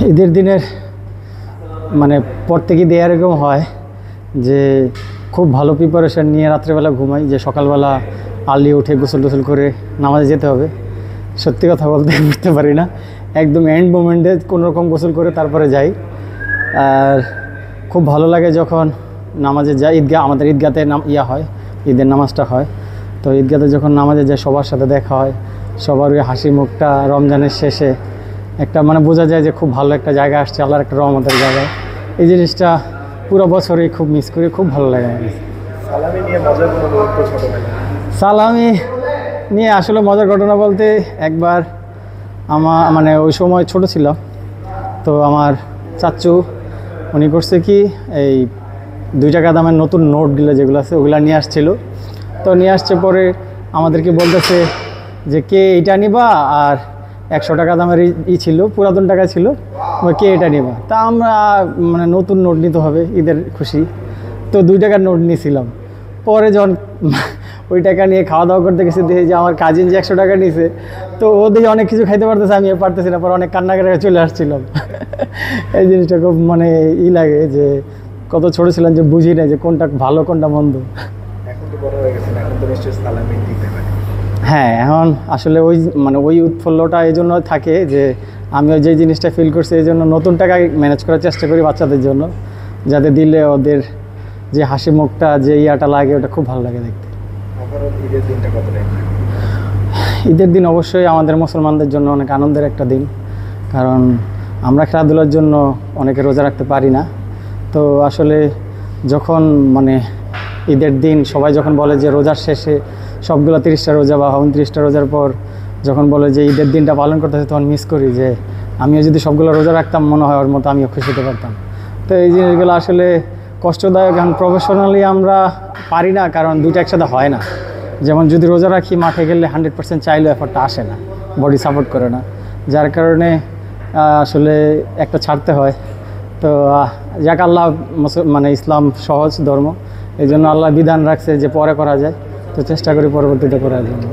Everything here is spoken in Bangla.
ঈদের দিনের মানে প্রত্যেকই দিয়ে এরকম হয় যে খুব ভালো প্রিপারেশান নিয়ে রাত্রেবেলা ঘুমাই, যে সকালবেলা আর্লি উঠে গোসল টোসল করে নামাজে যেতে হবে। সত্যি কথা বলতে বুঝতে পারি না, একদম এন্ড মোমেন্টে কোনোরকম গোসল করে তারপরে যাই। আর খুব ভালো লাগে যখন নামাজে যাই। ঈদগাহ, আমাদের ঈদগাহতে হয়, ঈদের নামাজটা হয়। তো ঈদগাহতে যখন নামাজে যাই সবার সাথে দেখা হয়, সবার ওই হাসি মুখটা রমজানের শেষে একটা মানে বোঝা যায় যে খুব ভালো একটা জায়গা আসছে, আল্লাহর একটা রহমতের জায়গায়। এই জিনিসটা পুরো বছরই খুব মিস করি, খুব ভালো লাগে। সালামি নিয়ে মজার কোনো মুহূর্ত ছোটবেলায়? সালামি নিয়ে আসলে মজার ঘটনা বলতে একবার মানে ওই সময় ছোট ছিল, তো আমার চাচু উনি করছে কি, এই 2 টাকা দামের নতুন নোটগুলো যেগুলো আছে ওগুলো নিয়ে আসছিল। তো নিয়ে আসছে পরে আমাদেরকে বলতেছে যে কে এটা নিবা, আর 100 টাকা দামের ছিল, পুরাতন টাকা ছিল, কে এটা নিবা। তা আমরা মানে নতুন নোট নিতে হবে, ঈদের খুশি, তো 2 টাকার নোট নিয়েছিলাম। পরে যখন ওই টাকা নিয়ে খাওয়া দাওয়া করতে গেছি, দেখি যে আমার কাজিন যে 100 টাকা নিয়েছে, তো ও দেখি অনেক কিছু খাইতে পারতেছে, আমি পারতেছি না, পরে অনেক কান্নাকাটি চলে আসছিলাম। এই জিনিসটা খুব মানে লাগে যে কত ছোট ছিলাম যে বুঝি না যে কোনটা ভালো কোনটা মন্দ। এখন তো বড় হয়ে গেছেন, এখন তো নিশ্চয়ই সালামি দিতে পারেন। হ্যাঁ, এখন আসলে ওই মানে ওই উৎফুল্লটা এই জন্য থাকে যে আমি ওই যে জিনিসটা ফিল করছি, এই জন্য নতুন টাকায় ম্যানেজ করার চেষ্টা করি বাচ্চাদের জন্য, যাতে দিলে ওদের যে হাসি মুখটা যে ইয়াটা লাগে ওটা খুব ভালো লাগে দেখতে। ঈদের দিনটা কতটা? ঈদের দিন অবশ্যই আমাদের মুসলমানদের জন্য অনেক আনন্দের একটা দিন, কারণ আমরা খেলাধুলার জন্য অনেকে রোজা রাখতে পারি না। তো আসলে যখন মানে ঈদের দিন সবাই যখন বলে যে রোজার শেষে সবগুলো 30টা রোজা বা 29টা রোজার পর যখন বলে যে ঈদের দিনটা পালন করতেছে, তখন মিস করি যে আমিও যদি সবগুলো রোজা রাখতাম মনে হয় ওর মতো আমিও খুশি হতে পারতাম। তো এই জিনিসগুলো আসলে কষ্টদায়ক, কারণ প্রফেশনালি আমরা পারি না, কারণ দুইটা একসাথে হয় না। যেমন যদি রোজা রাখি মাঠে গেলে 100% চাইলেও এফর্টটা আসে না, বডি সাপোর্ট করে না, যার কারণে আসলে একটা ছাড়তে হয়। তো যাক, আল্লাহ মানে ইসলাম সহজ ধর্ম, এই জন্য আল্লাহ বিধান রাখছে যে পরে করা যায়, তো চেষ্টা করি পরবর্তীতে করার জন্য।